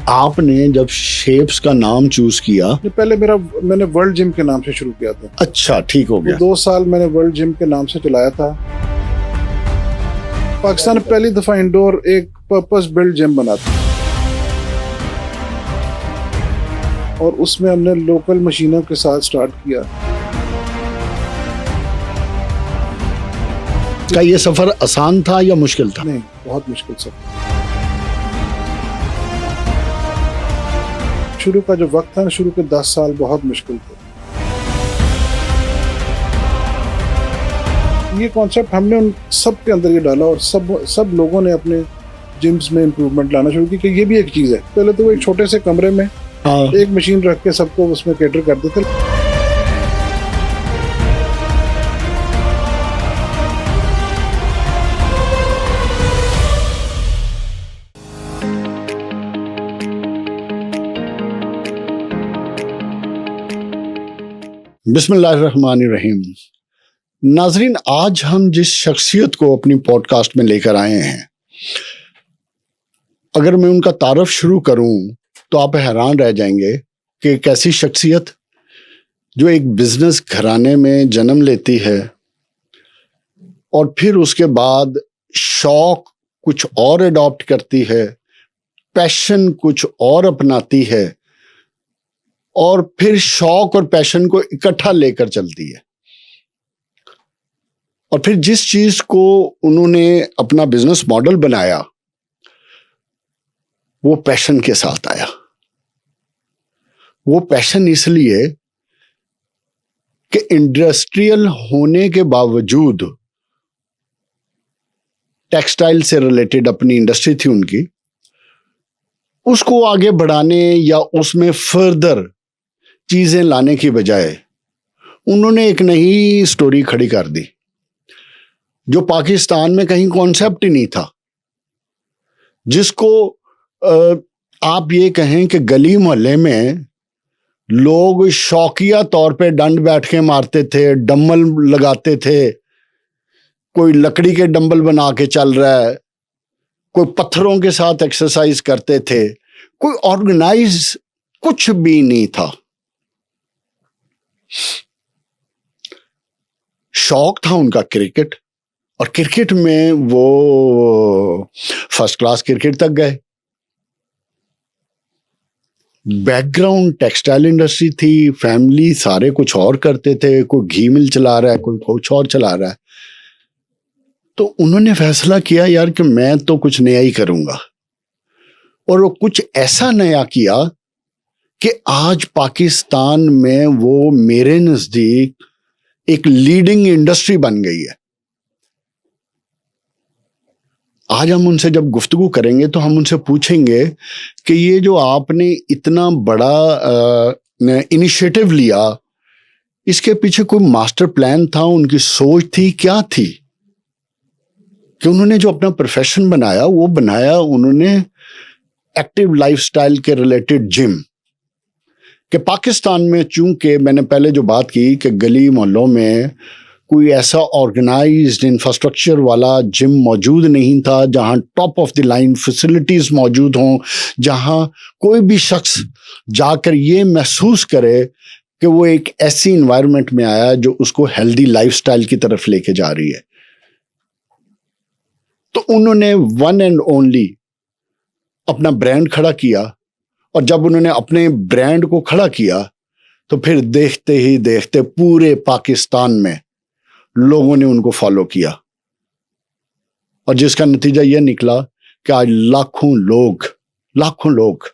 آپ نے جب شیپس کا نام چوز کیا؟ پہلے میں نے ورلڈ جم کے نام سے شروع کیا تھا. اچھا ٹھیک ہو گیا. 2 سال میں نے ورلڈ جم کے نام سے چلایا تھا. پاکستان پہلی دفعہ انڈور ایک پرپس بلڈ جم بنا تھا اور اس میں ہم نے لوکل مشینوں کے ساتھ سٹارٹ کیا. کیا یہ سفر آسان تھا یا مشکل تھا؟ نہیں، بہت مشکل سفر. شروع کا جو وقت تھا نا، شروع کے 10 سال بہت مشکل تھے. یہ کانسیپٹ ہم نے ان سب کے اندر یہ ڈالا اور سب لوگوں نے اپنے جمز میں امپروومنٹ لانا شروع کی کہ یہ بھی ایک چیز ہے. پہلے تو وہ ایک چھوٹے سے کمرے میں ایک مشین رکھ کے سب کو اس میں کیٹر کرتے تھے. بسم اللہ الرحمن الرحیم. ناظرین، آج ہم جس شخصیت کو اپنی پوڈ کاسٹ میں لے کر آئے ہیں، اگر میں ان کا تعارف شروع کروں تو آپ حیران رہ جائیں گے کہ ایک ایسی شخصیت جو ایک بزنس گھرانے میں جنم لیتی ہے اور پھر اس کے بعد شوق کچھ اور اڈاپٹ کرتی ہے، پیشن کچھ اور اپناتی ہے اور پھر شوق اور پیشن کو اکٹھا لے کر چلتی ہے. اور پھر جس چیز کو انہوں نے اپنا بزنس ماڈل بنایا وہ پیشن کے ساتھ آیا. وہ پیشن اس لیے کہ انڈسٹریل ہونے کے باوجود ٹیکسٹائل سے ریلیٹڈ اپنی انڈسٹری تھی ان کی، اس کو آگے بڑھانے یا اس میں فردر چیزیں لانے کی بجائے انہوں نے ایک نئی سٹوری کھڑی کر دی جو پاکستان میں کہیں کانسیپٹ ہی نہیں تھا، جس کو آپ یہ کہیں کہ گلی محلے میں لوگ شوقیہ طور پہ ڈنڈ بیٹھ کے مارتے تھے، ڈمبل لگاتے تھے. کوئی لکڑی کے ڈمبل بنا کے چل رہا ہے، کوئی پتھروں کے ساتھ ایکسرسائز کرتے تھے، کوئی آرگنائز کچھ بھی نہیں تھا. شوق تھا ان کا کرکٹ، اور کرکٹ میں وہ فرسٹ کلاس کرکٹ تک گئے. بیک گراؤنڈ ٹیکسٹائل انڈسٹری تھی، فیملی سارے کچھ اور کرتے تھے، کوئی گھی مل چلا رہا ہے، کوئی کچھ اور چلا رہا ہے. تو انہوں نے فیصلہ کیا یار کہ میں تو کچھ نیا ہی کروں گا، اور وہ کچھ ایسا نیا کیا کہ آج پاکستان میں وہ میرے نزدیک ایک لیڈنگ انڈسٹری بن گئی ہے. آج ہم ان سے جب گفتگو کریں گے تو ہم ان سے پوچھیں گے کہ یہ جو آپ نے اتنا بڑا انیشیٹو لیا، اس کے پیچھے کوئی ماسٹر پلان تھا، ان کی سوچ تھی، کیا تھی کہ انہوں نے جو اپنا پروفیشن بنایا وہ بنایا انہوں نے ایکٹیو لائف سٹائل کے ریلیٹڈ جم. کہ پاکستان میں چونکہ میں نے پہلے جو بات کی کہ گلی محلوں میں کوئی ایسا آرگنائزڈ انفراسٹرکچر والا جم موجود نہیں تھا جہاں top of the line facilities موجود ہوں، جہاں کوئی بھی شخص جا کر یہ محسوس کرے کہ وہ ایک ایسی انوائرمنٹ میں آیا جو اس کو ہیلدی لائف سٹائل کی طرف لے کے جا رہی ہے. تو انہوں نے ون اینڈ اونلی اپنا برانڈ کھڑا کیا، اور جب انہوں نے اپنے برانڈ کو کھڑا کیا تو پھر دیکھتے ہی دیکھتے پورے پاکستان میں لوگوں نے ان کو فالو کیا، اور جس کا نتیجہ یہ نکلا کہ آج لاکھوں لوگ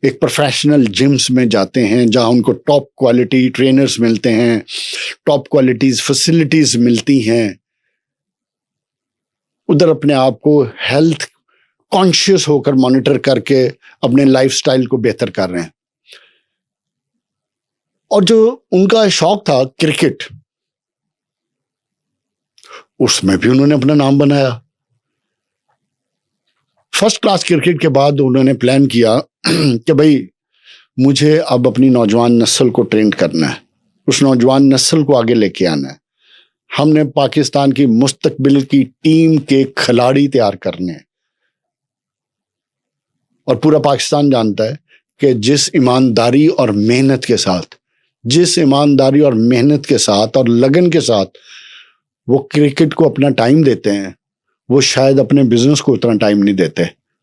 ایک پروفیشنل جمز میں جاتے ہیں جہاں ان کو ٹاپ کوالٹی ٹرینرز ملتے ہیں، ٹاپ کوالٹیز فیسلٹیز ملتی ہیں. ادھر اپنے آپ کو ہیلتھ کانشیس ہو کر مانیٹر کر کے اپنے لائف سٹائل کو بہتر کر رہے ہیں. اور جو ان کا شوق تھا کرکٹ، اس میں بھی انہوں نے اپنا نام بنایا. فرسٹ کلاس کرکٹ کے بعد انہوں نے پلان کیا کہ بھائی مجھے اب اپنی نوجوان نسل کو ٹرین کرنا ہے، اس نوجوان نسل کو آگے لے کے آنا ہے. ہم نے پاکستان کی مستقبل کی ٹیم کے کھلاڑی تیار کرنے ہیں. اور پورا پاکستان جانتا ہے کہ جس ایمانداری اور محنت کے ساتھ اور لگن کے ساتھ وہ کرکٹ کو اپنا ٹائم دیتے ہیں، وہ شاید اپنے بزنس کو اتنا ٹائم نہیں دیتے.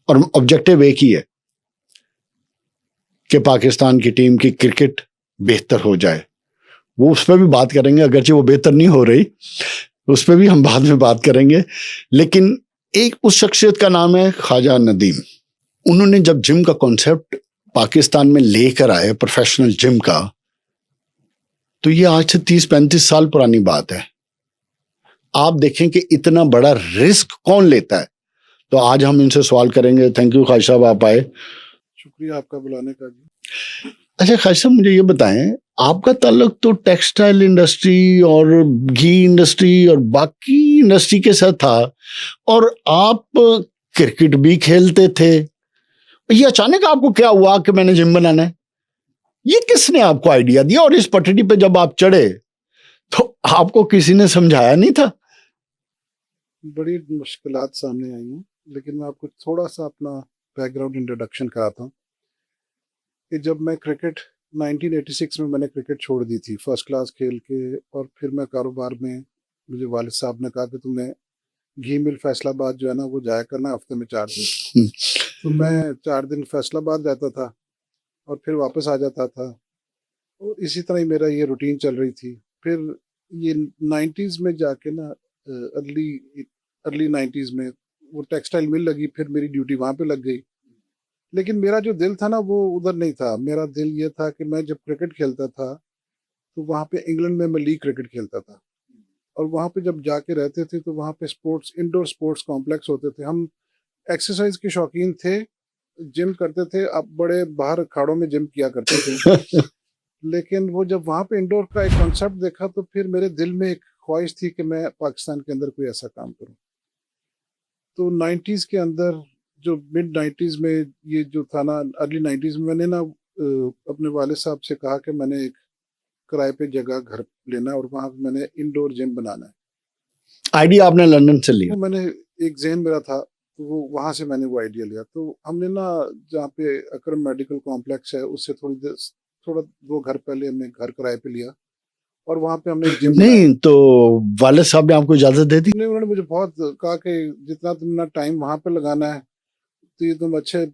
اور آبجیکٹو ایک ہی ہے کہ پاکستان کی ٹیم کی کرکٹ بہتر ہو جائے. وہ اس پہ بھی بات کریں گے، اگرچہ وہ بہتر نہیں ہو رہی، اس پہ بھی ہم بعد میں بات کریں گے. لیکن ایک اس شخصیت کا نام ہے خواجہ ندیم. انہوں نے جب جم کا کانسیپٹ پاکستان میں لے کر آئے، پروفیشنل جم کا، تو یہ آج سے 30-35 سال پرانی بات ہے. آپ دیکھیں کہ اتنا بڑا رسک کون لیتا ہے. تو آج ہم ان سے سوال کریں گے. تھینک یو خواجہ صاحب، آپ آئے. شکریہ آپ کا بلانے کا جی. اچھا خواجہ صاحب، مجھے یہ بتائیں، آپ کا تعلق تو ٹیکسٹائل انڈسٹری اور گھی انڈسٹری اور باقی انڈسٹری کے ساتھ تھا، اور آپ کرکٹ بھی کھیلتے تھے. یہ اچانک آپ کو کیا ہوا کہ میں نے جم بنانا ہے؟ یہ کس نے آپ کو آئیڈیا دیا؟ اور اس پٹڑی پہ جب آپ چڑھے تو آپ کو کسی نے سمجھایا نہیں تھا؟ بڑی مشکلات سامنے آئی ہیں، لیکن میں آپ کو تھوڑا سا اپنا بیک گراؤنڈ انٹروڈکشن کراتا ہوں کہ جب میں کرکٹ 1986 میں نے کرکٹ چھوڑ دی تھی فرسٹ کلاس کھیل کے، اور پھر میں کاروبار میں، مجھے والد صاحب نے کہا کہ تم نے گھی مل فیصل آباد جو ہے نا وہ جایا کرنا ہفتے میں 4 دن. تو میں 4 دن فیصل آباد رہتا تھا اور پھر واپس آ جاتا تھا، اور اسی طرح ہی میرا یہ روٹین چل رہی تھی. پھر یہ 90s میں جا کے نا، ارلی 90s میں وہ ٹیکسٹائل مل لگی، پھر میری ڈیوٹی وہاں پہ لگ گئی. لیکن میرا جو دل تھا نا وہ ادھر نہیں تھا. میرا دل یہ تھا کہ میں جب کرکٹ کھیلتا تھا تو وہاں پہ انگلینڈ میں لیگ کرکٹ کھیلتا تھا، اور وہاں پہ جب جا کے رہتے تھے تو وہاں پہ انڈور سپورٹس کمپلیکس ہوتے تھے. ہم ایکسرسائز کے شوقین تھے، جم کرتے تھے، اب بڑے باہر اکھاڑوں میں جم کیا کرتے تھے. لیکن وہ جب وہاں پہ انڈور کا ایک کانسیپٹ دیکھا تو پھر میرے دل میں ایک خواہش تھی کہ میں پاکستان کے اندر کوئی ایسا کام کروں. تو 90s کے اندر، جو مڈ 90s میں یہ جو تھا نا، ارلی 90s میں نے نا اپنے والد صاحب سے کہا کہ میں نے ایک کرائے پہ جگہ گھر لینا ہے اور وہاں پہ میں نے انڈور جم بنانا ہے. آئیڈیا آپ نے لندن سے لیا؟ میں نے ایک ذہن میرا تھا، تو وہ وہاں سے میں نے وہ آئیڈیا لیا. تو ہم نے نا جہاں پہ اکرم میڈیکل کمپلیکس ہے اس سے تھوڑا 2 گھر پہلے ہم نے گھر کرائے پہ لیا، اور وہاں پہ ہم نے جم نہیں تو والد صاحب نے آپ کو اجازت دے دی؟ انہوں نے مجھے بہت کہا کہ جتنا تم نے ٹائم وہاں پہ لگانا ہے تو یہ تم اچھے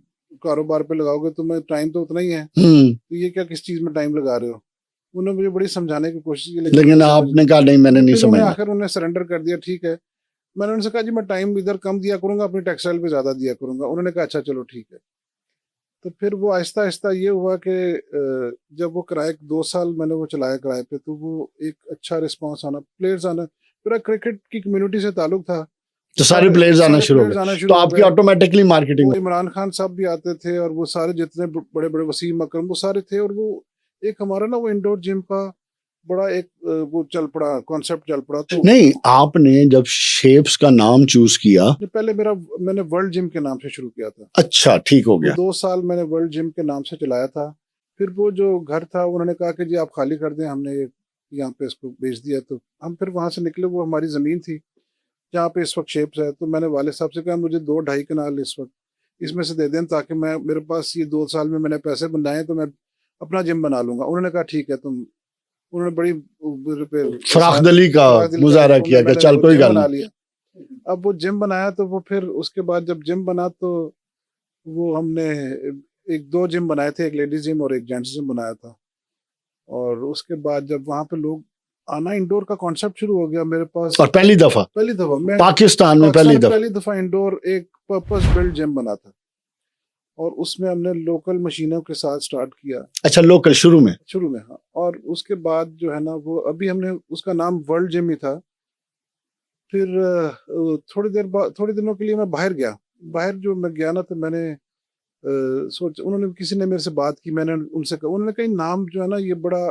کاروبار پہ لگاؤ گے، تمہیں ٹائم تو اتنا ہی ہے، تو یہ کیا کس چیز میں ٹائم لگا رہے ہو. انہوں نے مجھے بڑی سمجھانے کی کوشش کی، لیکن آپ نے کہا نہیں، میں نے نہیں سمجھا. آخر انہوں نے سرنڈر کر دیا. ٹھیک ہے، میں نے ان سے کہا جی میں ٹائم ادھر کم دیا کروں گا، اپنی ٹیکسٹائل پہ زیادہ دیا کروں گا. انہوں نے کہا اچھا چلو ٹھیک ہے. تو پھر وہ آہستہ آہستہ یہ ہوا کہ جب وہ کرائے 2 سال میں نے وہ چلایا کرائے پہ، تو وہ ایک اچھا رسپانس آنا، پلیئرز آنا. پورا کرکٹ کی کمیونٹی سے تعلق تھا تو سارے پلیئرز آنا شروع ہو گئے، تو آپ کی آٹومیٹکلی مارکیٹنگ. عمران خان صاحب بھی آتے تھے اور وہ سارے جتنے بڑے بڑے وسیم اکرم وہ سارے تھے. اور وہ ایک ہمارا نا وہ انڈور جم کا بڑا ایک وہ چل پڑا، کانسیپٹ چل پڑا. تو نہیں، آپ نے جب شیپس کا نام چوز کیا، پہلے میں نے ورلڈ جم کے نام سے شروع کیا تھا. اچھا ٹھیک ہو گیا. 2 سال میں نے ورلڈ جم کے نام سے چلایا تھا. پھر وہ جو گھر تھا انہوں نے کہا کہ جی آپ خالی کر دیں، ہم نے یہاں پہ اس کو بیچ دیا. تو ہم پھر وہاں سے نکلے. وہ ہماری زمین تھی جہاں پہ اس وقت شیپس ہے. تو میں نے والد صاحب سے کہا مجھے 2-2.5 کنال اس وقت اس میں سے دے دیں، تاکہ میرے پاس یہ 2 سال میں نے پیسے بنائے تو میں اپنا جم بنا لوں گا. انہوں نے کہا ٹھیک ہے. انہوں نے بڑی فراخ دلی کا مظاہرہ کیا کہ چل کوئی گل نہیں. اب وہ جم بنایا تو وہ پھر اس کے بعد جب جم بنا تو وہ ہم نے 2 جم بنائے تھے، ایک لیڈیز جم اور ایک جینٹس جم بنایا تھا. اور اس کے بعد جب وہاں پہ لوگ آنا، انڈور کا کانسیپٹ شروع ہو گیا میرے پاس. اور پہلی دفعہ میں پاکستان میں پہلی دفعہ انڈور ایک پرپس بلڈ جم بنا تھا، اور اس میں ہم نے لوکل مشینوں کے ساتھ سٹارٹ کیا. اچھا لوکل شروع میں ہاں. اور اس کے بعد جو ہے نا وہ ابھی ہم نے اس کا نام ورلڈ جم ہی تھا. پھر تھوڑی دنوں کے لیے میں باہر جو میں گیا نا، تو میں نے انہوں نے کسی نے میرے سے بات کی. میں نے ان سے کہا، انہوں نے کہا نام جو ہے نا یہ بڑا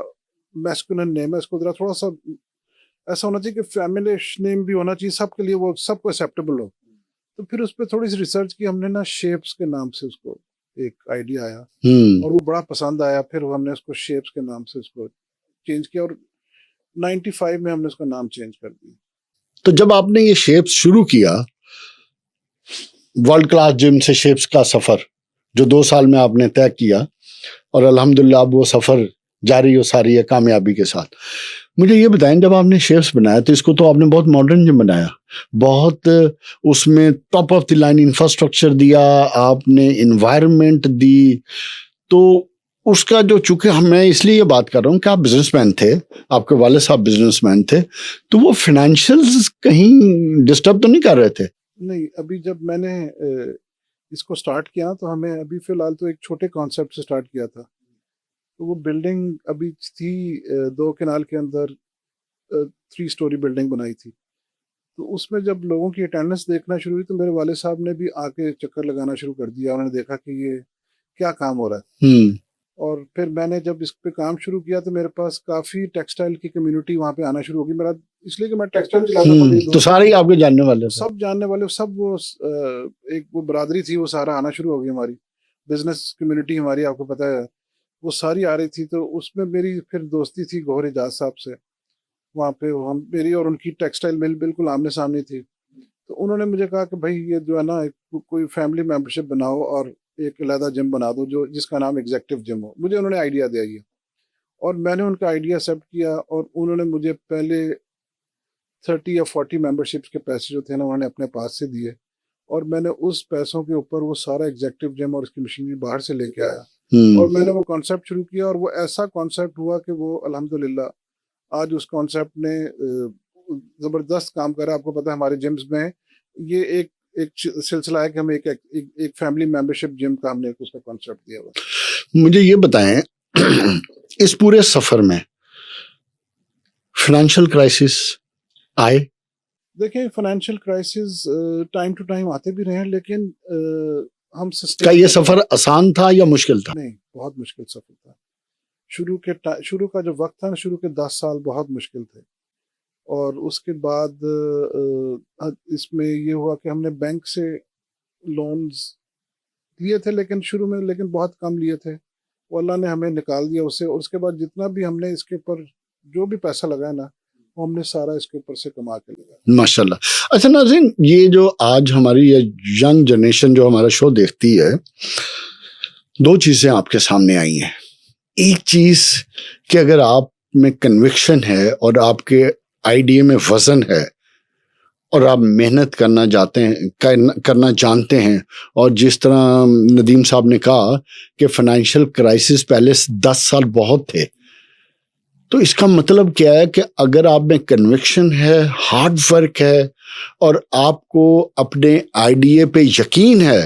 میسکولن نیم ہے، اس کو ذرا تھوڑا سا ایسا ہونا چاہیے کہ فیملی نیم بھی ہونا چاہیے سب کے لیے، وہ سب کو ایکسیپٹیبل ہو. تو پھر اس پہ تھوڑی سی ریسرچ کی ہم نے نا، شیپس کے نام سے اس کو ایک آئیڈیا آیا اور وہ بڑا پسند آیا. پھر ہم نے اس کو شیپس کے نام سے اس کو چینج کیا، اور 95 میں ہم نے اس کا نام چینج کر دیا. تو جب آپ نے یہ شیپس شروع کیا، ورلڈ کلاس جم سے شیپس کا سفر جو 2 سال میں آپ نے طے کیا اور الحمدللہ اب وہ سفر جاری و ساری ہے کامیابی کے ساتھ. مجھے یہ بتائیں جب آپ نے شیپس بنایا تو اس کو تو آپ نے بہت ماڈرن جم بنایا, بہت اس میں top of the line infrastructure دیا, آپ نے انوائرمنٹ دی. تو اس کا جو چونکہ میں اس لیے یہ بات کر رہا ہوں کہ آپ بزنس مین تھے, آپ کے والد صاحب بزنس مین تھے, تو وہ فائنینشیلز کہیں ڈسٹرب تو نہیں کر رہے تھے؟ نہیں, ابھی جب میں نے اس کو سٹارٹ کیا تو ہمیں ابھی فی الحال تو ایک چھوٹے کانسیپٹ سے سٹارٹ کیا تھا. تو وہ بلڈنگ ابھی تھی 2 کنال کے اندر 3 سٹوری بلڈنگ بنائی تھی. تو اس میں جب لوگوں کی اٹینڈنس دیکھنا شروع ہوئی تو میرے والد صاحب نے بھی آ کے چکر لگانا شروع کر دیا. انہوں نے دیکھا کہ یہ کیا کام ہو رہا ہے. اور پھر میں نے جب اس پہ کام شروع کیا تو میرے پاس کافی ٹیکسٹائل کی کمیونٹی وہاں پہ آنا شروع ہوگی. میرا اس لیے کہ میں ٹیکسٹائل چلاتا تھا, تو سارے ہی آپ کے جاننے والے تھے؟ سب جاننے والے, سب وہ ایک وہ برادری تھی, وہ سارا آنا شروع ہو گئی. ہماری بزنس کمیونٹی ہماری آپ کو پتہ ہے وہ ساری آ رہی تھی. تو اس میں میری پھر دوستی تھی گوہر اجاز صاحب سے. وہاں پہ میری اور ان کی ٹیکسٹائل مل بالکل آمنے سامنے تھی. تو انہوں نے مجھے کہا کہ بھائی یہ جو ہے نا کوئی فیملی ممبرشپ بناؤ اور ایک علیحدہ جم بنا دو جو جس کا نام ایگزیکٹو جم ہو. مجھے انہوں نے آئیڈیا دیا یہ, اور میں نے ان کا آئیڈیا ایکسیپٹ کیا, اور انہوں نے مجھے پہلے 30 یا 40 ممبرشپس کے پیسے جو تھے نا انہوں نے اپنے پاس سے دیے, اور میں نے اس پیسوں کے اوپر وہ سارا ایگزیکٹو جم اور اس کی مشینری باہر سے لے کے آیا, اور میں نے وہ کانسیپٹ شروع کیا. اور وہ ایسا کانسیپٹ ہوا کہ وہ الحمدللہ آج اس کانسیپٹ نے زبردست کام کرا. آپ کو پتہ ہے ہمارے جمز میں یہ ایک سلسلہ ہے کہ ہم ایک فیملی ممبرشپ جم کا ہم نے اس کا کانسیپٹ دیا ہوا. مجھے یہ بتائیں اس پورے سفر میں فائنینشیل کرائسس آئے؟ دیکھیں financial crisis time to time آتے بھی رہے ہیں, لیکن ہم کیا یہ سفر آسان تھا یا مشکل تھا؟ نہیں, بہت مشکل سفر تھا. شروع کا جو وقت تھا نا, شروع کے 10 سال بہت مشکل تھے. اور اس کے بعد اس میں یہ ہوا کہ ہم نے بینک سے لونز لیے تھے, لیکن شروع میں لیکن بہت کم لیے تھے. وہ اللہ نے ہمیں نکال دیا اس سے, اور اس کے بعد جتنا بھی ہم نے اس کے اوپر جو بھی پیسہ لگایا نا وہ ہم نے سارا اس کے اوپر سے کما کے لگایا. ماشاء اللہ. اچھا ناظرین, یہ جو آج ہماری یہ ینگ جنریشن جو ہمارا شو دیکھتی ہے, 2 چیزیں آپ کے سامنے آئی ہیں. ایک چیز کہ اگر آپ میں کنوکشن ہے اور آپ کے آئیڈیا میں وزن ہے اور آپ محنت کرنا جانتے ہیں, اور جس طرح ندیم صاحب نے کہا کہ فائنینشیل کرائسس پہلے 10 سال بہت تھے, تو اس کا مطلب کیا ہے کہ اگر آپ میں کنوکشن ہے, ہارڈ ورک ہے, اور آپ کو اپنے آئیڈیا پہ یقین ہے,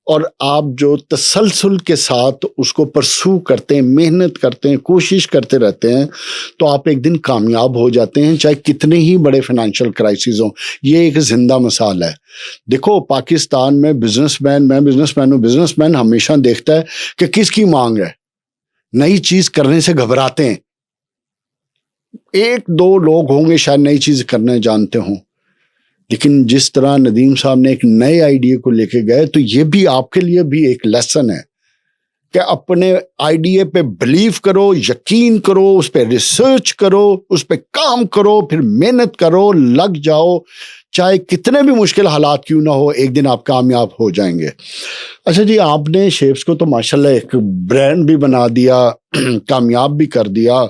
اور آپ جو تسلسل کے ساتھ اس کو پرسو کرتے ہیں, محنت کرتے ہیں, کوشش کرتے رہتے ہیں, تو آپ ایک دن کامیاب ہو جاتے ہیں, چاہے کتنے ہی بڑے فائنینشیل کرائسس ہوں. یہ ایک زندہ مثال ہے. دیکھو پاکستان میں میں بزنس مین ہوں, بزنس مین ہمیشہ دیکھتا ہے کہ کس کی مانگ ہے, نئی چیز کرنے سے گھبراتے ہیں. 1-2 لوگ ہوں گے شاید نئی چیز کرنے جانتے ہوں, لیکن جس طرح ندیم صاحب نے ایک نئے آئیڈیا کو لے کے گئے, تو یہ بھی آپ کے لیے بھی ایک لیسن ہے کہ اپنے آئیڈیا پہ بلیو کرو, یقین کرو, اس پہ ریسرچ کرو, اس پہ کام کرو, پھر محنت کرو, لگ جاؤ, چاہے کتنے بھی مشکل حالات کیوں نہ ہو, ایک دن آپ کامیاب ہو جائیں گے. اچھا جی, آپ نے شیپس کو تو ماشاءاللہ ایک برانڈ بھی بنا دیا, کامیاب بھی کر دیا.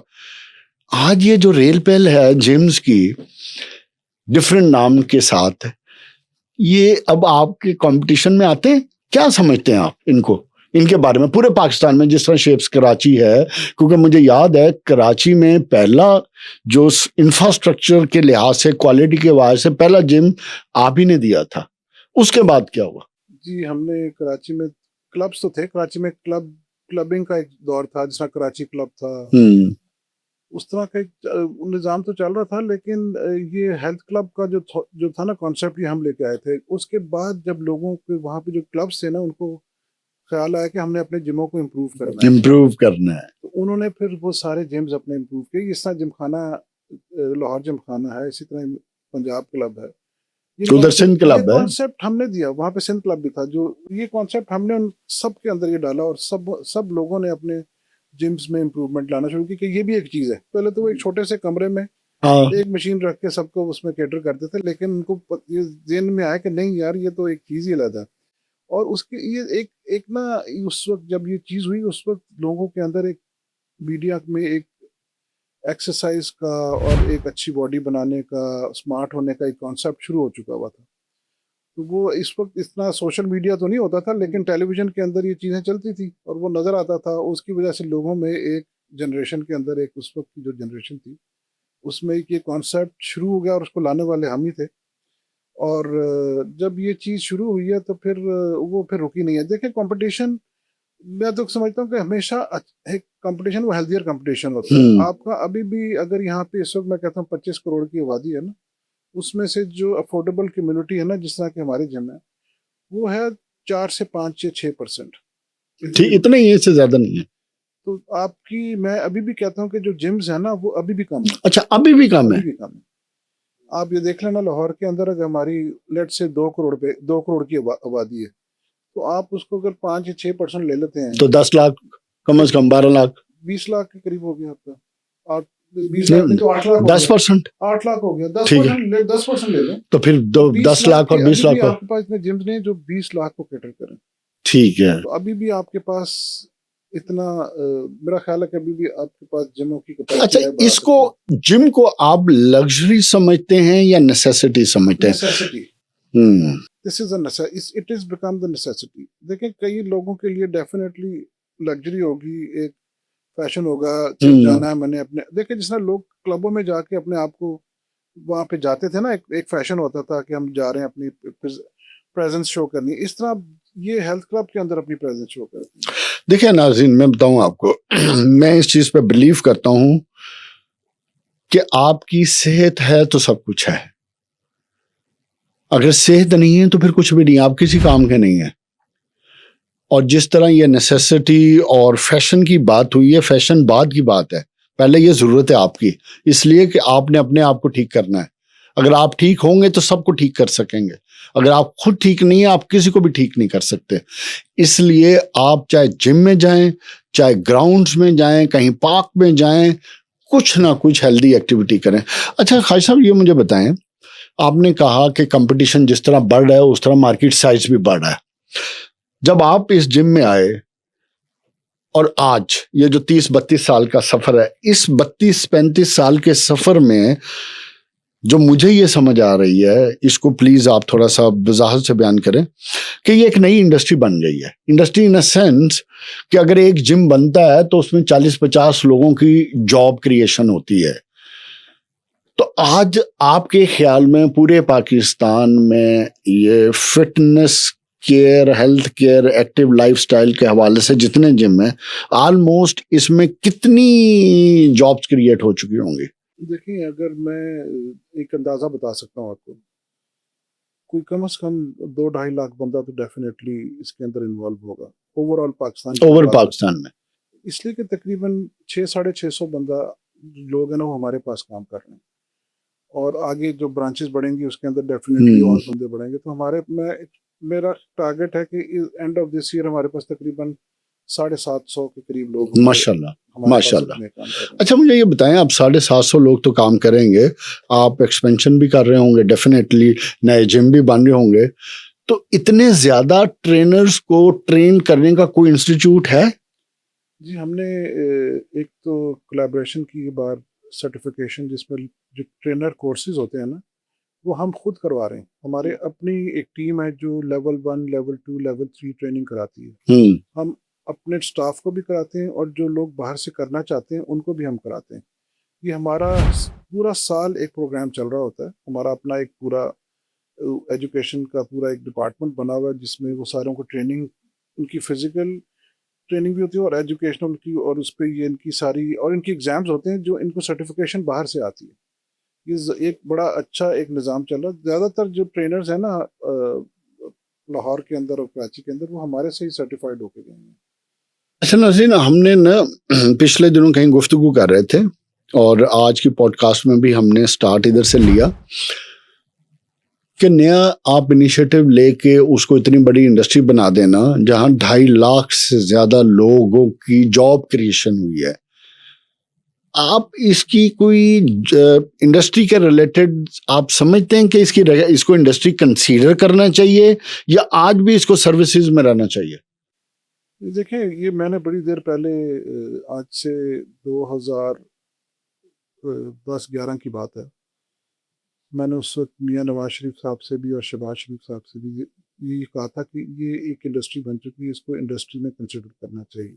آج یہ جو ریل پیل ہے جیمز کی ڈفرینٹ نام کے ساتھ, یہ اب آپ کے کمپٹیشن میں آتے ہیں, کیا سمجھتے ہیں آپ ان کے بارے میں پورے پاکستان میں؟ جس طرح شیپس کراچی ہے, کیونکہ مجھے یاد ہے کراچی میں پہلا جو انفراسٹرکچر کے لحاظ سے, کوالٹی کے لحاظ سے پہلا جم آپ ہی نے دیا تھا. اس کے بعد کیا ہوا؟ جی, ہم نے کراچی میں کلبس تو تھے, کراچی میں کلبنگ کا ایک دور تھا, جس طرح کراچی کلب تھا, اس طرح کا ایک نظام تو چل رہا تھا. لیکن یہ ہیلتھ کلب کا جو تھا نا کانسیپٹ, یہ ہم لے کے آئے تھے. اس کے بعد جب لوگوں کے وہاں پہ جو کلبس تھے نا, ان کو خیال آیا کہ ہم نے اپنے جموں کو امپروو کرنا ہے. تو انہوں نے پھر وہ سارے جمز اپنے امپروو کیے. اس طرح جم خانہ لاہور جم خانہ ہے, اسی طرح پنجاب کلب ہے, ادھر سندھ کلب ہے. کانسیپٹ ہم نے دیا, وہاں پہ سندھ کلب بھی تھا. جو یہ کانسیپٹ ہم نے ان سب کے اندر یہ ڈالا, اور سب لوگوں نے اپنے جمز میں امپروومنٹ لانا شروع کی کہ یہ بھی ایک چیز ہے. پہلے تو وہ ایک چھوٹے سے کمرے میں ایک مشین رکھ کے سب کو اس میں کیٹر کرتے تھے, لیکن ان کو یہ ذہن میں آیا کہ نہیں یار, یہ تو ایک چیز ہی علیحدہ. اور اس کے یہ ایک نا اس وقت جب یہ چیز ہوئی اس وقت لوگوں کے اندر ایک میڈیا میں ایک ایکسرسائز کا اور ایک اچھی باڈی بنانے کا اسمارٹ ہونے کا ایک کانسیپٹ شروع ہو چکا ہوا تھا. تو وہ اس وقت اتنا سوشل میڈیا تو نہیں ہوتا تھا لیکن ٹیلی ویژن کے اندر یہ چیزیں چلتی تھی اور وہ نظر آتا تھا. اس کی وجہ سے لوگوں میں ایک جنریشن کے اندر ایک اس وقت کی جو جنریشن تھی اس میں ایک یہ کانسیپٹ شروع ہو گیا اور اس کو لانے والے ہم ہی تھے. اور جب یہ چیز شروع ہوئی ہے تو پھر وہ پھر رکی نہیں ہے. دیکھیں کمپٹیشن میں تو سمجھتا ہوں کہ ہمیشہ ایک کمپٹیشن وہ ہیلدیئر کمپٹیشن ہوتا ہے. آپ کا ابھی بھی اگر یہاں پہ اس وقت میں کہتا ہوں 25 کروڑ کی آبادی ہے نا, اس میں سے جو افورڈیبل کمیونٹی ہے نا جس طرح کہ ہمارے جم ہے وہ ہے 4 سے 5 یا 6%. اتنا ہی, اس سے زیادہ نہیں ہے. تو آپ کی میں ابھی بھی کہتا ہوں کہ جو جمز ہیں نا وہ ابھی بھی کم ہے. اچھا ابھی بھی کم ہے. آپ یہ دیکھ لینا لاہور کے اندر اگر ہماری لیٹ سے 2 کروڑ کی آبادی ہے تو آپ اس کو اگر 5 یا 6% لے لیتے ہیں تو 10 لاکھ کم از کم 12 لاکھ 20 لاکھ کے قریب ہو گیا آپ کا. 20 لاکھ تو 8 لاکھ 10% 8 لاکھ ہو گیا. 10% لے لیں تو پھر 10 لاکھ اور 20 لاکھ آپ کے پاس اتنے جمز نہیں جو 20 لاکھ کو کیٹر کریں. ٹھیک ہے. تو ابھی بھی آپ کے پاس اتنا میرا خیال ہے کہ ابھی بھی آپ کے پاس جموں کی کیپیسٹی. اچھا اس کو جم کو آپ لگژری سمجھتے ہیں یا نیسیسٹی سمجھتے ہیں؟ Necessity. This is it is become the necessity. دیکھیں کئی لوگوں کے لیے ڈیفینیٹلی لگژری ہوگی, ایک فیشن ہوگا, جانا ہے میں نے اپنے. دیکھیں جس طرح لوگ کلبوں میں جا کے اپنے آپ کو وہاں پہ جاتے تھے نا, ایک فیشن ہوتا تھا کہ ہم جا رہے ہیں اپنی پریزنس شو کرنی. اس طرح یہ ہیلتھ کلب کے اندر اپنی پریزنس شو کرتے ہیں. دیکھیں ناظرین میں بتاؤں آپ کو, میں اس چیز پہ بلیو کرتا ہوں کہ آپ کی صحت ہے تو سب کچھ ہے. اگر صحت نہیں ہے تو پھر کچھ بھی نہیں, آپ کسی کام کے نہیں ہیں. اور جس طرح یہ نیسیسٹی اور فیشن کی بات ہوئی ہے, فیشن بعد کی بات ہے, پہلے یہ ضرورت ہے آپ کی, اس لیے کہ آپ نے اپنے آپ کو ٹھیک کرنا ہے. اگر آپ ٹھیک ہوں گے تو سب کو ٹھیک کر سکیں گے. اگر آپ خود ٹھیک نہیں ہیں آپ کسی کو بھی ٹھیک نہیں کر سکتے. اس لیے آپ چاہے جم میں جائیں, چاہے گراؤنڈز میں جائیں, کہیں پارک میں جائیں, کچھ نہ کچھ ہیلدی ایکٹیویٹی کریں. اچھا خواجہ صاحب یہ مجھے بتائیں, آپ نے کہا کہ کمپٹیشن جس طرح بڑھ رہا ہے اس طرح مارکیٹ سائز بھی بڑھ رہا ہے. جب آپ اس جم میں آئے اور آج یہ جو 30-32 سال کا سفر ہے, اس 32-35 سال کے سفر میں جو مجھے یہ سمجھ آ رہی ہے, اس کو پلیز آپ تھوڑا سا وضاحت سے بیان کریں کہ یہ ایک نئی انڈسٹری بن گئی ہے. انڈسٹری ان اے سینس کہ اگر ایک جم بنتا ہے تو اس میں 40-50 لوگوں کی جاب کریشن ہوتی ہے. تو آج آپ کے خیال میں پورے پاکستان میں یہ fitness care, health care, active life style کے حوالے سے جتنے جم ہیں آلموسٹ اس میں کتنی جابز کریٹ ہو چکی ہوں گی؟ دیکھیں اگر میں ایک اندازہ بتا سکتا ہوں آپ کو, کوئی کم از کم 2-2.5 لاکھ بندہ تو ڈیفینیٹلی اس کے اندر انوالو ہوگا اوور آل پاکستان میں. اس لیے کہ تقریباً 600-650 بندہ لوگ ہیں نا وہ ہمارے پاس کام کر رہے ہیں, اور آگے جو برانچز بڑھیں گی اس کے اندر ڈیفینیٹلی اور بندے بڑھیں گے. تو میرا ٹارگیٹ ہے کہ اینڈ آف دس ایئر ہمارے پاس تقریباً 750 کے قریب لوگ ماشاءاللہ. اچھا مجھے یہ بتائیں, آپ 750 لوگ تو کام کریں گے, آپ ایکسپینشن بھی کر رہے ہوں گے, ڈیفینیٹلی نئے جم بھی بن رہے ہوں گے, تو اتنے زیادہ ٹرینرز کو ٹرین کرنے کا کوئی انسٹیٹیوٹ ہے؟ جی ہم نے ایک تو کولیبریشن کی بار سرٹیفیکیشن جس میں جو ٹرینر کورسز ہوتے ہیں نا وہ ہم خود کروا رہے ہیں. ہمارے اپنی ایک ٹیم ہے جو لیول 1, لیول 2, لیول 3 ٹریننگ کراتی ہے. ہم اپنے سٹاف کو بھی کراتے ہیں اور جو لوگ باہر سے کرنا چاہتے ہیں ان کو بھی ہم کراتے ہیں. یہ ہمارا پورا سال ایک پروگرام چل رہا ہوتا ہے. ہمارا اپنا ایک پورا ایجوکیشن کا پورا ایک ڈپارٹمنٹ بنا ہوا ہے جس میں وہ ساروں کو ٹریننگ, ان کی فزیکل ٹریننگ بھی ہوتی ہے اور ایجوکیشنل کی, اور اس پہ یہ ان کی ساری اور ان کی ایگزامز ہوتے ہیں جو ان کو سرٹیفکیشن باہر سے آتی ہے. یہ ایک بڑا اچھا ایک نظام چل رہا ہے. زیادہ تر جو ٹرینرز ہیں نا لاہور کے اندر اور کراچی کے اندر وہ ہمارے سے ہی سرٹیفائڈ ہو کے گئے ہیں. اچھا ناظرین, ہم نے نا پچھلے دنوں کہیں گفتگو کر رہے تھے اور آج کی پوڈ کاسٹ میں بھی ہم نے سٹارٹ ادھر سے لیا کہ نیا آپ انیشیٹو لے کے اس کو اتنی بڑی انڈسٹری بنا دینا جہاں 2.5 لاکھ سے زیادہ لوگوں کی جاب کریشن ہوئی ہے. آپ اس کی کوئی انڈسٹری کے ریلیٹڈ آپ سمجھتے ہیں کہ اس کو انڈسٹری کنسیڈر کرنا چاہیے یا آج بھی اس کو سروسز میں رہنا چاہیے؟ دیکھیں یہ میں نے بڑی دیر پہلے آج سے 2010-11 کی بات ہے، میں نے اس وقت میاں نواز شریف صاحب سے بھی اور شہباز شریف صاحب سے بھی یہ کہا تھا کہ یہ ایک انڈسٹری بن چکی ہے، اس کو انڈسٹری میں کنسیڈر کرنا چاہیے۔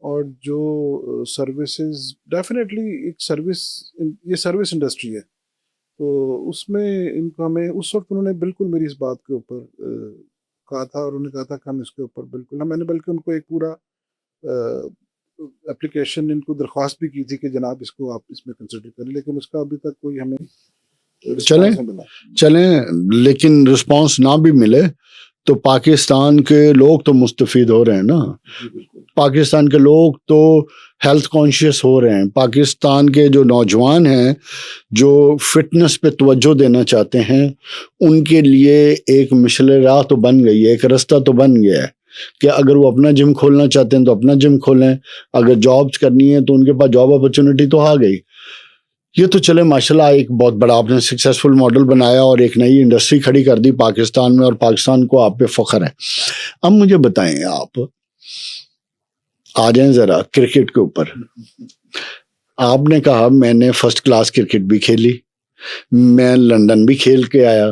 اور جو سروسز ڈیفینیٹلی ایک سروس، یہ سروس انڈسٹری ہے، تو اس میں ان کو ہمیں اس وقت انہوں نے بالکل میری اس بات کے اوپر کہا تھا، اور انہوں نے کہا تھا کہ ہم اس کے اوپر بالکل، میں نے بلکہ ان کو ایک پورا اپلیکیشن ان کو درخواست بھی کی تھی کہ جناب اس کو آپ اس میں کنسیڈر کریں، لیکن اس کا ابھی تک کوئی ہمیں رسپانس نہیں ملا۔ چلیں لیکن رسپانس نہ بھی ملے تو پاکستان کے لوگ تو مستفید ہو رہے ہیں نا، پاکستان کے لوگ تو ہیلتھ کانشیس ہو رہے ہیں، پاکستان کے جو نوجوان ہیں جو فٹنس پہ توجہ دینا چاہتے ہیں ان کے لیے ایک مشعل راہ تو بن گئی ہے، ایک رستہ تو بن گیا ہے کہ اگر وہ اپنا جم کھولنا چاہتے ہیں تو اپنا جم کھولیں، اگر جابس کرنی ہے تو ان کے پاس جاب اپرچونٹی تو آ گئی۔ یہ تو چلے ماشاءاللہ ایک بہت بڑا آپ نے سکسیسفل ماڈل بنایا اور ایک نئی انڈسٹری کھڑی کر دی پاکستان میں، اور پاکستان کو آپ پہ فخر ہے۔ اب مجھے بتائیں، آپ آ جائیں ذرا کرکٹ کے اوپر۔ آپ نے کہا میں نے فرسٹ کلاس کرکٹ بھی کھیلی، میں لندن بھی کھیل کے آیا،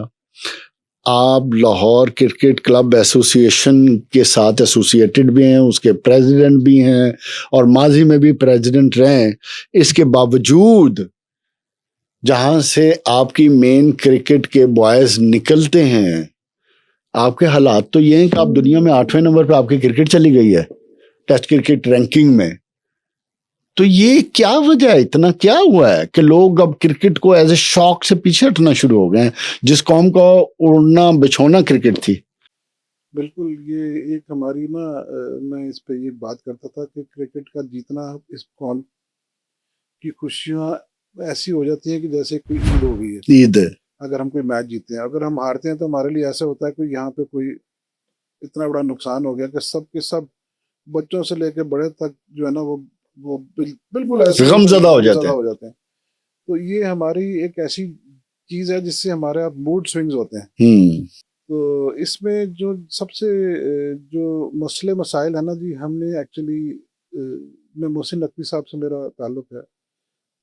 آپ لاہور کرکٹ کلب ایسوسی ایشن کے ساتھ ایسوسیٹڈ بھی ہیں، اس کے پریزیڈنٹ بھی ہیں اور ماضی میں بھی پریزیڈنٹ رہے ہیں۔ اس کے باوجود جہاں سے آپ کی مین کرکٹ کے بوائز نکلتے ہیں، آپ کے حالات تو یہ ہیں کہ آپ دنیا میں 8ویں نمبر پہ آپ کی کرکٹ چلی گئی ہے ٹیسٹ کرکٹ رینکنگ میں۔ تو یہ کیا وجہ ہے، اتنا کیا ہوا ہے کہ لوگ اب کرکٹ کو ایز اے شوق سے پیچھے ہٹنا شروع ہو گئے ہیں، جس قوم کا اڑنا بچھونا کرکٹ تھی؟ بالکل، یہ ایک ہماری میں اس پہ یہ بات کرتا تھا کہ کرکٹ کا جیتنا اس قوم کی خوشیاں ایسی ہو جاتی ہیں کہ جیسے کوئی عید ہو گئی ہے۔ عید ہے، اگر ہم کوئی میچ جیتے ہیں، اگر ہم ہارتے ہیں تو ہمارے لیے ایسا ہوتا ہے کہ یہاں پہ کوئی اتنا بڑا نقصان ہو گیا کہ سب کے سب بچوں سے لے کے بڑے تک جو ہے نا وہ بالکل ایسے غمزدہ ہو جاتے ہیں۔ تو یہ ہماری ایک ایسی چیز ہے جس سے ہمارے موڈ سوئنگز ہوتے ہیں۔ ہیں۔ تو اس میں جو سب سے جو مسائل ہے نا جی، ہم نے ایکچولی میں محسن نقوی صاحب سے میرا تعلق ہے،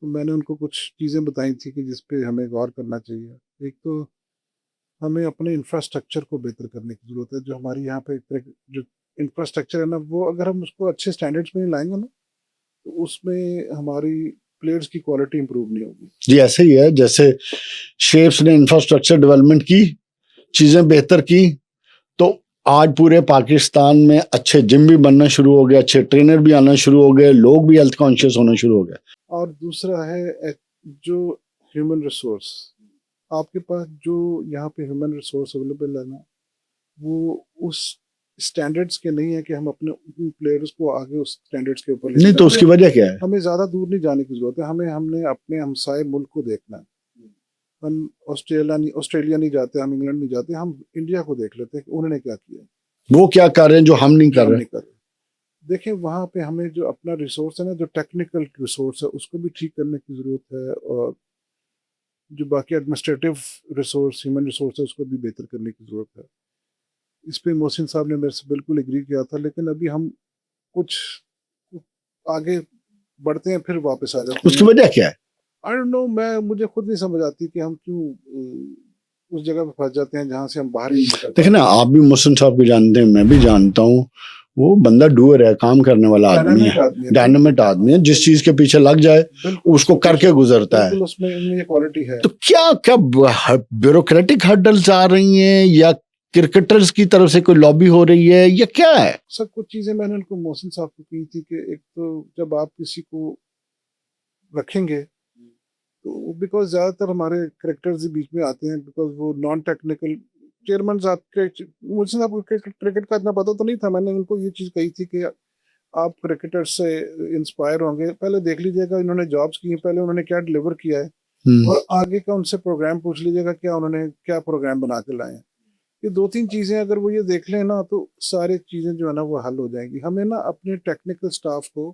تو میں نے ان کو کچھ چیزیں بتائی تھی کہ جس پہ ہمیں غور کرنا چاہیے۔ ایک تو ہمیں اپنے انفراسٹرکچر کو بہتر کرنے کی ضرورت ہے۔ جو ہماری یہاں پہ جو انفراسٹرکچر ہے نا، وہ اگر ہم اس کو اچھے سٹینڈرڈز میں نہیں لائیں گے نا تو اس میں ہماری پلیئرز کی کوالٹی امپروو نہیں ہوگی۔ جی ایسے ہی ہے، جیسے شیپس نے انفراسٹرکچر ڈیولپمنٹ کی، چیزیں بہتر کی، تو آج پورے پاکستان میں اچھے جم بھی بننا شروع ہو گئے، اچھے ٹرینر بھی آنا شروع ہو گئے، لوگ بھی ہیلتھ کانشیس ہونا شروع ہو گئے۔ اور دوسرا ہے جو ہیومن ریسورس، آپ کے پاس جو یہاں پہ ہیومن ریسورس اویلیبل ہے نا، وہ اس سٹینڈرڈز کے نہیں ہے کہ ہم اپنے پلیئرز کو آگے اس سٹینڈرڈز کے اوپر لے نہیں تو اس کی وجہ کیا ہے؟ ہمیں زیادہ دور نہیں جانے کی ضرورت ہے، ہم نے اپنے ہمسائے ملک کو دیکھنا ہے۔ ہم آسٹریلیا نہیں جاتے، ہم انگلینڈ نہیں جاتے، ہم انڈیا کو دیکھ لیتے ہیں کہ انہوں نے کیا کیا، وہ کیا کر رہے ہیں جو ہم نہیں کر رہے۔ دیکھیں وہاں پہ ہمیں جو اپنا ریسورس ہے نا، جو ٹیکنیکل ریسورس ہے، اس کو بھی ٹھیک کرنے کی ضرورت ہے، اور جو باقی ایڈمنسٹریٹو ریسورس، ہیومن ریسورس ہے، اس کو بھی بہتر کرنے کی ضرورت ہے۔ اس پہ محسن صاحب نے میرے سے بالکل ایگری کیا تھا، لیکن ابھی ہم کچھ آگے بڑھتے ہیں پھر واپس آ جاتے ہیں۔ اس کی وجہ کیا ہے؟ I don't know، مجھے خود نہیں سمجھ آتی کہ ہم کیوں اس جگہ پہ پھنس جاتے ہیں جہاں سے ہم باہر ہی نہیں نکل۔ دیکھیں نا، آپ بھی محسن صاحب کو جانتے ہیں، میں بھی جانتا ہوں، وہ بندہ ڈوئر ہے، کام کرنے والا آدمی ہے، ڈائنامٹ آدمی ہے، جس چیز کے پیچھے لگ جائے اس کو کر کے گزرتا ہے۔ اس میں یہ کوالٹی ہے۔ تو کیا بیوروکریٹک ہرڈلز آ رہی ہیں یا کرکٹرز کی طرف سے کوئی لابی ہو رہی ہے یا کیا ہے؟ سب کچھ چیزیں میں نے ان کو محسن صاحب کو کی تھی کہ ایک تو جب آپ کسی کو رکھیں گے تو بیکاز زیادہ تر ہمارے کریکٹرز بیچ میں آتے ہیں، بیکاز وہ نان ٹیکنیکل چیئرمین محسن صاحب کو کرکٹ کا اتنا پتہ تو نہیں تھا۔ میں نے ان کو یہ چیز کہی تھی کہ آپ کرکٹر سے انسپائر ہوں گے، پہلے دیکھ لیجیے گا انہوں نے جابس کی ہیں، پہلے انہوں نے کیا ڈلیور کیا ہے، اور آگے کا ان سے پروگرام پوچھ لیجیے گا کیا انہوں نے کیا پروگرام بنا کے لائے ہیں۔ یہ 2-3 چیزیں اگر وہ یہ دیکھ لیں نا تو سارے چیزیں جو ہے نا وہ حل ہو جائیں گی۔ ہمیں نا اپنے ٹیکنیکل سٹاف کو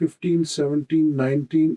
15, 17, 19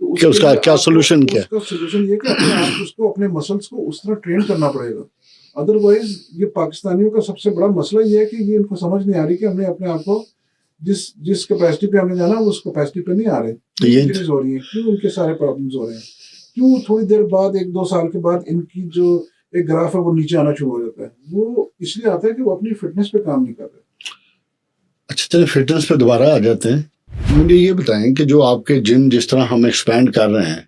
تو کہ اس کا کیا سولوشن کیا ہے؟ اس کا سولوشن یہ کہ آپ اس کو اپنے مسلس کو اس طرح ٹرین کرنا پڑے گا. ادروائز یہ پاکستانیوں کا سب سے بڑا مسئلہ یہ ہے کہ یہ ان کو سمجھ نہیں آ رہی کہ ہم نے اپنے آپ کو جس کیپیسٹی پہ ہم نے جانا اس کیپیسٹی پہ نہیں آ رہے. تو یہ انجریز ہو رہی ہیں, کیوں ان کے سارے پرابلمز ہو رہے ہیں, کیوں تھوڑی دیر بعد 1-2 سال کے بعد ان کی جو ایک گراف ہے وہ نیچے آنا شروع ہو جاتا ہے. وہ اس لیے آتا ہے کہ وہ اپنی فٹنس پہ کام نہیں کر رہے. اچھا چلے فٹنس پہ دوبارہ آ جاتے ہیں. مجھے یہ بتائیں کہ جو آپ کے جم جس طرح ہم ایکسپینڈ کر رہے ہیں,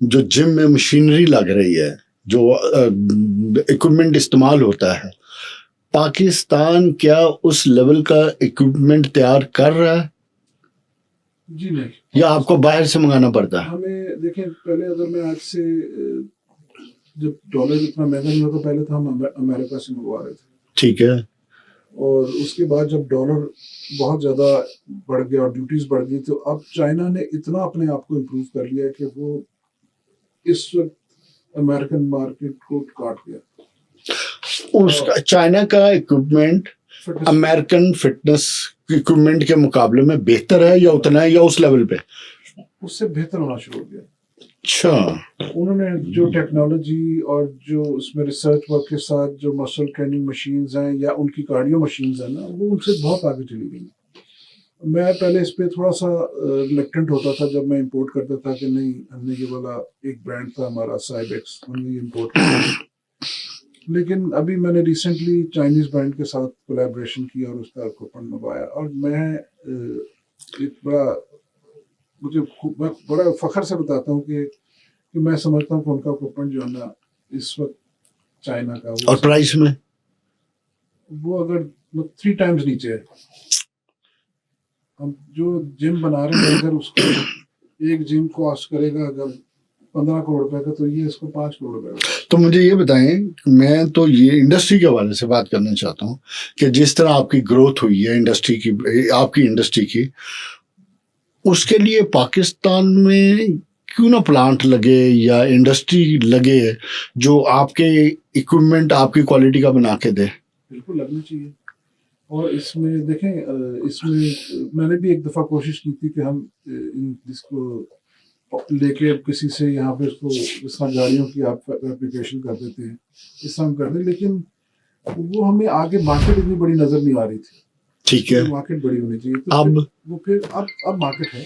جو جم میں مشینری لگ رہی ہے, جو اکوپمنٹ استعمال ہوتا ہے, پاکستان کیا اس لیول کا اکوپمنٹ تیار کر رہا ہے جی نہیں, یا آپ کو باہر سے منگانا پڑتا ہے؟ ہمیں دیکھیں پہلے اگر میں آج سے جب ڈالر اتنا مہنگا نہیں ہوتا پہلے تو ہم امریکہ سے منگوا رہے تھے. ٹھیک ہے. اور اس کے بعد جب ڈالر بہت زیادہ بڑھ گیا اور ڈیوٹیز بڑھ گئی تو اب چائنا نے اتنا اپنے آپ کو امپروو کر لیا کہ وہ اس وقت امریکن مارکیٹ کو کاٹ گیا. اس کا چائنا کا اکوپمنٹ امریکن فٹنس اکوپمنٹ کے مقابلے میں بہتر ہے یا اتنا ہے یا اس لیول پہ؟ اس سے بہتر ہونا شروع ہو گیا. اچھا, انہوں نے جو ٹیکنالوجی اور جو اس میں ریسرچ ورک کے ساتھ جو مسل ٹریننگ مشینز ہیں یا ان کی کارڈیو مشینز ہیں نا, وہ ان سے بہت آگے چلی گئی. میں پہلے اس پہ تھوڑا سا ریلیکٹنٹ ہوتا تھا جب میں امپورٹ کرتا تھا کہ نہیں, ہم نے یہ والا ایک برانڈ تھا ہمارا سائبیکس, ہم نے یہ امپورٹ کیا. لیکن ابھی میں نے ریسنٹلی چائنیز برانڈ کے ساتھ کولیبریشن کیا اور اس کا کوپن منگوایا, اور میں ایک بڑا فخر سے بتاتا ہوں کہ میں سمجھتا ہوں کہ ان کا کوپن جو ہے نا اس وقت چائنا کا اور پرائس میں وہ اگر 3 ٹائمز نیچے ہے. ہم جو جم بنا رہے ہیں اگر اس کو ایک جم کاسٹ کرے گا اگر 15 کروڑ روپے کا, تو یہ اس کو 5 کروڑ روپے کا. تو مجھے یہ بتائیں, میں تو یہ انڈسٹری کے حوالے سے بات کرنا چاہتا ہوں کہ جس طرح آپ کی گروتھ ہوئی ہے انڈسٹری کی, آپ کی انڈسٹری کی, اس کے لیے پاکستان میں کیوں نہ پلانٹ لگے یا انڈسٹری لگے جو آپ کے اکوپمنٹ آپ کی کوالٹی کا بنا کے دے؟ بالکل لگنا چاہیے. اور اس میں دیکھیں, اس میں نے بھی ایک دفعہ کوشش کی تھی کہ ہم جس کو لے کے کسی سے یہاں پہ اس کو اس طرح گاڑیوں کی آپ اپلیکیشن کر دیتے ہیں, اس طرح ہم کر دیں, لیکن وہ ہمیں آگے مارکیٹ اتنی بڑی نظر نہیں آ رہی تھی. ٹھیک ہے, مارکیٹ بڑی ہونی چاہیے. تو اب وہ پھر اب مارکیٹ ہے,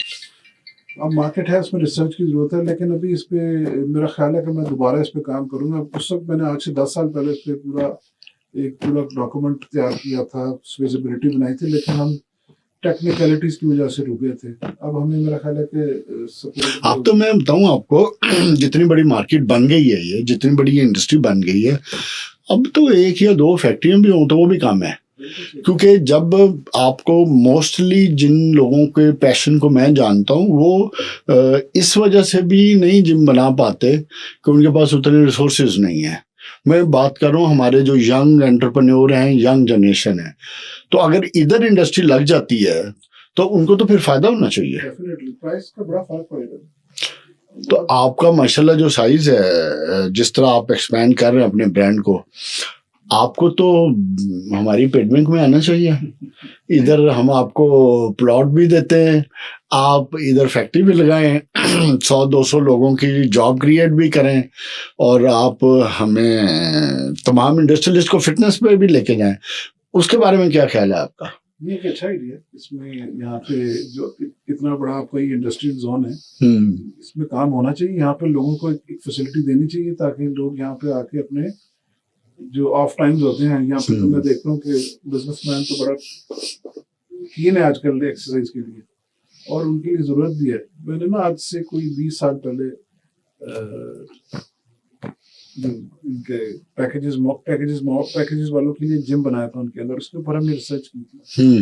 اب مارکیٹ ہے, اس میں ریسرچ کی ضرورت ہے. لیکن ابھی اس پہ میرا خیال ہے کہ میں دوبارہ اس پہ کام کروں گا. اس وقت میں نے آج سے 10 سال پہلے اس پہ ایک پورا ڈاکومنٹ تیار کیا تھا, ویزیبلٹی بنائی تھی, لیکن ہم ٹیکنیکلٹیز کی وجہ سے رکے تھے. اب ہمیں میرا خیال ہے کہ اب تو میں بتاؤں آپ کو, جتنی بڑی مارکیٹ بن گئی ہے, یہ جتنی بڑی یہ انڈسٹری بن گئی ہے, اب تو 1 یا 2 فیکٹریاں بھی ہوں تو وہ بھی کام ہے. کیونکہ جب آپ کو موسٹلی جن لوگوں کے پیشن کو میں جانتا ہوں وہ اس وجہ سے بھی نہیں جم بنا پاتے کہ ان کے پاس اتنے ریسورسز نہیں ہیں. میں بات کر رہا ہوں ہمارے جو ینگ انٹرپرینور ہیں, ینگ جنریشن ہے, تو اگر ادھر انڈسٹری لگ جاتی ہے تو ان کو تو پھر فائدہ ہونا چاہیے. پرائس کا بڑا فرق پڑے گا. تو آپ کا ماشاءاللہ جو سائز ہے, جس طرح آپ ایکسپینڈ کر رہے ہیں اپنے برانڈ کو, آپ کو تو ہماری پیڈمنٹ میں آنا چاہیے. ادھر ہم آپ کو پلاٹ بھی دیتے ہیں, آپ ادھر فیکٹری بھی لگائیں, 100-200 لوگوں کی جاب کریٹ بھی کریں, اور آپ ہمیں تمام انڈسٹریلسٹ کو فٹنس پہ بھی لے کے جائیں. اس کے بارے میں کیا خیال ہے آپ کا؟ یہ ایک اچھا آئیڈیا ہے. اس میں یہاں پہ جو اتنا بڑا آپ کا یہ انڈسٹریل زون ہے, اس میں کام ہونا چاہیے. یہاں پہ لوگوں کو ایک فیسلٹی دینی چاہیے تاکہ لوگ یہاں پہ آ کے اپنے جو آف ٹائمز ہوتے ہیں, یہاں پہ تو میں دیکھتا ہوں کہ بزنس مین تو بڑا کین ہے آج کل ایکسرسائز کے لیے, اور ان کے لیے ضرورت بھی ہے. میں نے نا آج سے کوئی 20 سال پہلے ان کے پیکیجز والوں کے لیے جم بنایا تھا ان کے اندر. اس کے اوپر ہم نے ریسرچ کی تھی,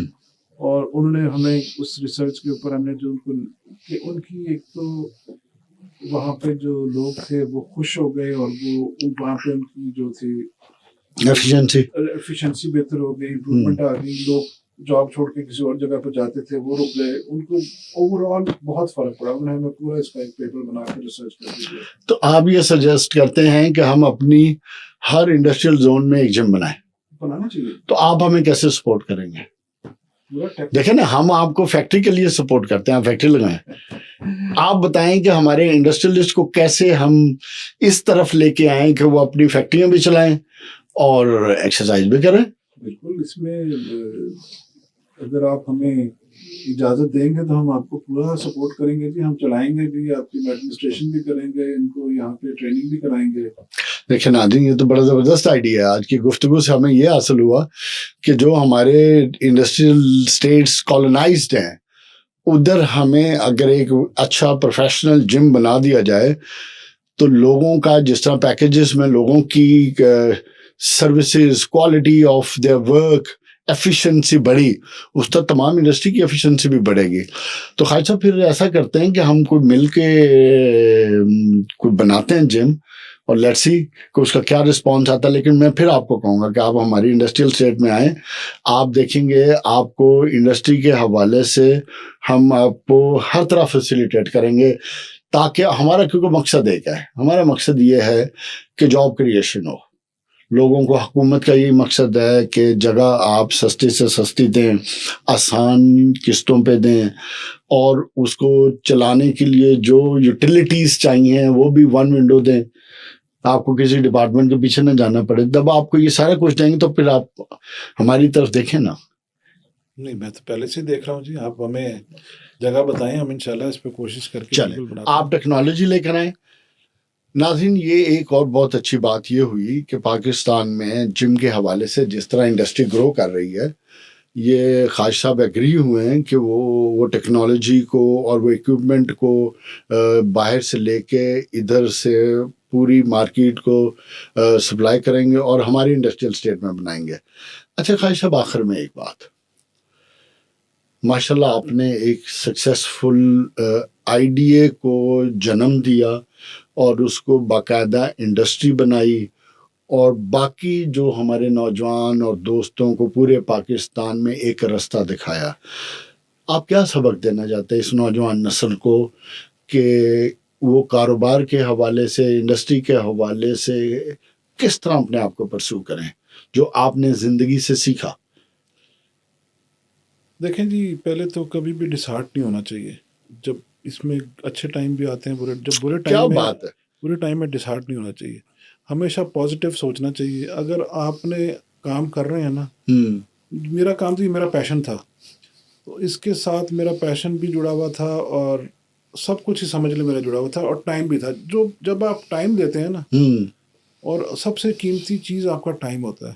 اور انہوں نے ہمیں اس ریسرچ کے اوپر ہم نے جو ان کی ایک تو وہاں پہ جو لوگ تھے وہ خوش ہو گئے, اور وہ وہاں پہ ان کی جو تھی ایفیشنسی بہتر ہو گئی, امپروومنٹ آ گئی. لوگ جاب چھوڑ کے کسی اور جگہ پہ جاتے تھے, وہ رک گئے. ان کو اوور آل بہت فرق پڑا. انہوں نے ہمیں پورا اس کا ایک پیپر بنا کے ریسرچ کر دیا. تو آپ یہ سجیسٹ کرتے ہیں کہ ہم اپنی ہر انڈسٹریل زون میں ایک جم بنائیں؟ بنانا چاہیے. تو آپ ہمیں کیسے سپورٹ کریں گے؟ دیکھیں نا, ہم آپ کو فیکٹری کے لیے سپورٹ کرتے ہیں, آپ فیکٹری لگائیں, آپ بتائیں کہ ہمارے انڈسٹریلسٹ کو کیسے ہم اس طرف لے کے آئیں کہ وہ اپنی فیکٹریاں بھی چلائیں اور ایکسرسائز بھی کریں. بالکل. اس میں اگر آپ ہمیں اجازت دیں گے تو ہم آپ کو پورا سپورٹ کریں گے جی. ہم چلائیں گے بھی, آپ کی ایڈمنسٹریشن بھی کریں گے, ان کو یہاں پہ ٹریننگ بھی کرائیں گے. دیکھیں ناظرین, یہ تو بڑا زبردست آئیڈیا ہے. آج کی گفتگو سے ہمیں یہ حاصل ہوا کہ جو ہمارے انڈسٹریل اسٹیٹس کالونائزڈ ہیں, ادھر ہمیں اگر ایک اچھا پروفیشنل جم بنا دیا جائے تو لوگوں کا جس طرح پیکیجز میں لوگوں کی services, quality of their work, efficiency بڑھی, اس طرح تمام انڈسٹری کی ایفیشنسی بھی بڑھے گی. تو خالد صاحب پھر ایسا کرتے ہیں کہ ہم کوئی مل کے کوئی بناتے ہیں جم, اور لیٹس سی کہ اس کا کیا رسپانس آتا ہے. لیکن میں پھر آپ کو کہوں گا کہ آپ ہماری انڈسٹریل اسٹیٹ میں آئیں, آپ دیکھیں گے آپ کو انڈسٹری کے حوالے سے ہم آپ کو ہر طرح فیسیلیٹیٹ کریں گے, تاکہ ہمارا کیونکہ مقصد ایک ہے, ہمارا مقصد یہ ہے کہ جاب کریشن ہو. لوگوں کو حکومت کا یہی مقصد ہے کہ جگہ آپ سستی سے سستی دیں, آسان قسطوں پہ دیں, اور اس کو چلانے کے لیے جو یوٹیلیٹیز چاہیے وہ بھی ون ونڈو دیں. آپ کو کسی ڈپارٹمنٹ کے پیچھے نہ جانا پڑے. جب آپ کو یہ سارا کچھ دیں گے تو پھر آپ ہماری طرف دیکھیں نا. نہیں, میں تو پہلے سے دیکھ رہا ہوں جی. آپ ہمیں جگہ بتائیں, ہم انشاءاللہ اس پہ کوشش کر کے چلیں, بالکل بناتے ہیں. آپ ٹیکنالوجی لے کر آئیں. ناظرین, یہ ایک اور بہت اچھی بات یہ ہوئی کہ پاکستان میں جم کے حوالے سے جس طرح انڈسٹری گرو کر رہی ہے, یہ خالد صاحب ایگری ہوئے ہیں کہ وہ ٹیکنالوجی کو اور وہ ایکوپمنٹ کو باہر سے لے کے ادھر سے پوری مارکیٹ کو سپلائی کریں گے اور ہماری انڈسٹریل اسٹیٹ میں بنائیں گے. اچھا خالد صاحب, آخر میں ایک بات, ماشاءاللہ آپ نے ایک سکسیسفل آئیڈیا کو جنم دیا اور اس کو باقاعدہ انڈسٹری بنائی, اور باقی جو ہمارے نوجوان اور دوستوں کو پورے پاکستان میں ایک رستہ دکھایا. آپ کیا سبق دینا چاہتے ہیں اس نوجوان نسل کو کہ وہ کاروبار کے حوالے سے, انڈسٹری کے حوالے سے کس طرح اپنے آپ کو پرسو کریں, جو آپ نے زندگی سے سیکھا؟ دیکھیں جی, پہلے تو کبھی بھی ڈسہارٹ نہیں ہونا چاہیے. جب اس میں اچھے ٹائم بھی آتے ہیں, جب برے کیا ٹائم میں بات ہے, برے ٹائم میں ڈسہارٹ نہیں ہونا چاہیے. ہمیشہ پازیٹیو سوچنا چاہیے. اگر آپ نے کام کر رہے ہیں نا, میرا کام تو میرا پیشن تھا, تو اس کے ساتھ میرا پیشن بھی جڑا ہوا تھا اور سب کچھ ہی سمجھ لیں میرا جڑا ہوا تھا, اور ٹائم بھی تھا. جب آپ ٹائم دیتے ہیں نا, اور سب سے قیمتی چیز آپ کا ٹائم ہوتا ہے,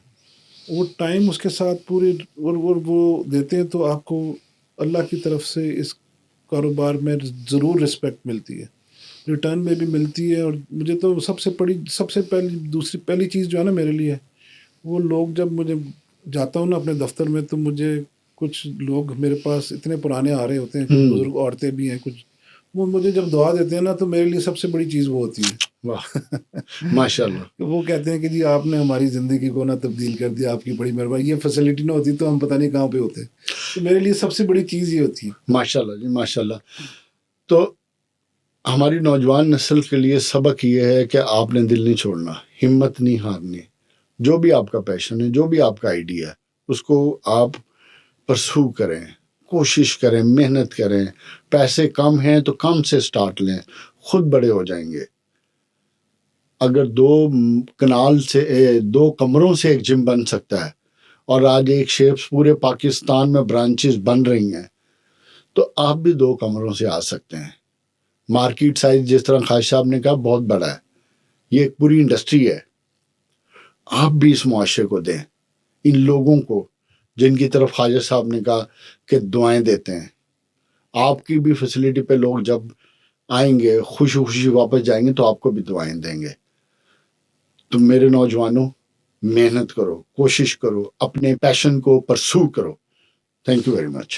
وہ ٹائم اس کے ساتھ پورے وہ دیتے ہیں, تو آپ کو اللہ کی طرف سے اس کاروبار میں ضرور رسپیکٹ ملتی ہے, ریٹرن میں بھی ملتی ہے. اور مجھے تو سب سے پہلی چیز جو ہے نا میرے لیے, وہ لوگ جب مجھے جاتا ہوں نا اپنے دفتر میں, تو مجھے کچھ لوگ میرے پاس اتنے پرانے آ رہے ہوتے ہیں, کچھ بزرگ عورتیں بھی ہیں, کچھ وہ مجھے جب دعا دیتے ہیں نا, تو میرے لیے سب سے بڑی چیز وہ ہوتی ہے. واہ ماشاء اللہ. وہ کہتے ہیں کہ جی آپ نے ہماری زندگی کو نہ تبدیل کر دیا, آپ کی بڑی مہربانی, یہ فیسلٹی نہ ہوتی تو ہم پتہ نہیں کہاں پہ ہوتے. تو میرے لیے سب سے بڑی چیز یہ ہوتی ہے. ماشاء اللہ جی, ماشاء اللہ. تو ہماری نوجوان نسل کے لیے سبق یہ ہے کہ آپ نے دل نہیں چھوڑنا, ہمت نہیں ہارنی. جو بھی آپ کا پیشن ہے, جو بھی آپ کا آئیڈیا ہے, اس کو آپ پرسو کریں, کوشش کریں, محنت کریں. پیسے کم ہیں تو کم سے سٹارٹ لیں, خود بڑے ہو جائیں گے. اگر 2 کمروں سے ایک جم بن سکتا ہے, اور آج ایک شیپس پورے پاکستان میں برانچز بن رہی ہیں, تو آپ بھی 2 کمروں سے آ سکتے ہیں. مارکیٹ سائز جس طرح خالد صاحب نے کہا بہت بڑا ہے, یہ ایک پوری انڈسٹری ہے. آپ بھی اس معاشرے کو دیں, ان لوگوں کو جن کی طرف خواجہ صاحب نے کہا کہ دعائیں دیتے ہیں. آپ کی بھی فیسلٹی پہ لوگ جب آئیں گے, خوشی خوشی واپس جائیں گے, تو آپ کو بھی دعائیں دیں گے. تو میرے نوجوانوں, محنت کرو, کوشش کرو, اپنے پیشن کو پرسو کرو. Thank you very much.